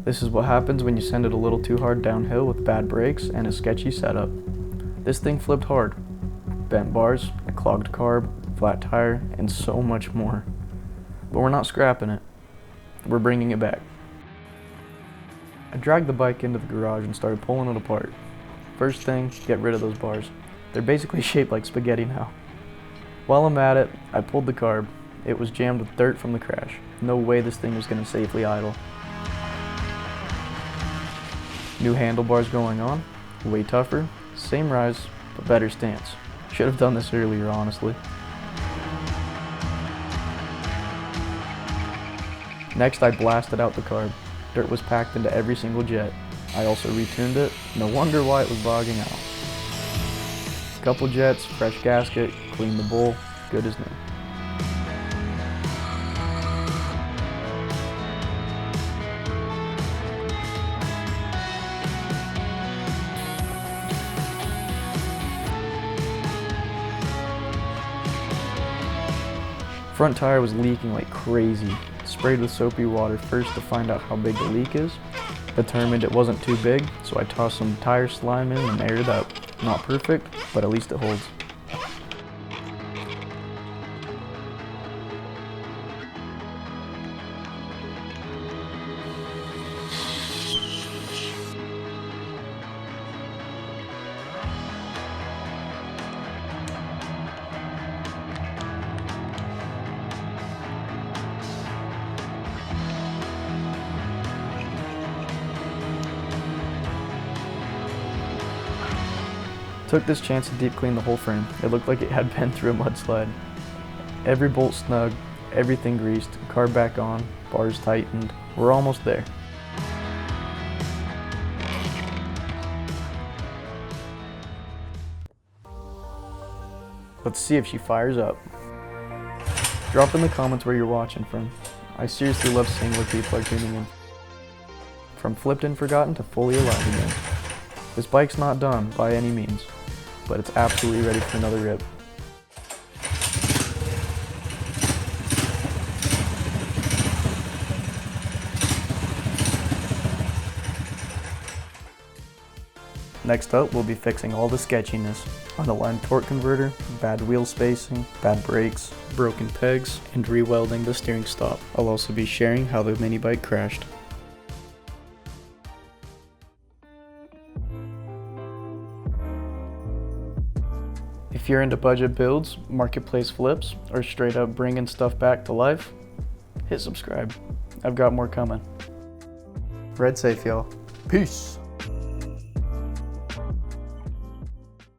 This is what happens when you send it a little too hard downhill with bad brakes and a sketchy setup. This thing flipped hard. Bent bars, a clogged carb, flat tire, and so much more. But we're not scrapping it. We're bringing it back. I dragged the bike into the garage and started pulling it apart. First thing, get rid of those bars. They're basically shaped like spaghetti now. While I'm at it, I pulled the carb. It was jammed with dirt from the crash. No way this thing was going to safely idle. New handlebars going on, way tougher, same rise, but better stance. Should have done this earlier, honestly. Next, I blasted out the carb. Dirt was packed into every single jet. I also retuned it. No wonder why it was bogging out. Couple jets, fresh gasket, cleaned the bowl, good as new. Front tire was leaking like crazy. Sprayed with soapy water first to find out how big the leak is. Determined it wasn't too big, so I tossed some tire slime in and aired it up. Not perfect, but at least it holds. Took this chance to deep clean the whole frame. It looked like it had been through a mudslide. Every bolt snug, everything greased, carb back on, bars tightened. We're almost there. Let's see if she fires up. Drop in the comments where you're watching from. I seriously love seeing where people are tuning in. From flipped and forgotten to fully alive again. This bike's not done by any means, but it's absolutely ready for another rip. Next up, we'll be fixing all the sketchiness. Unaligned torque converter, bad wheel spacing, bad brakes, broken pegs, and re-welding the steering stop. I'll also be sharing how the Minibike crashed. If you're into budget builds, marketplace flips, or straight up bringing stuff back to life, hit subscribe. I've got more coming. Ride safe, y'all. Peace.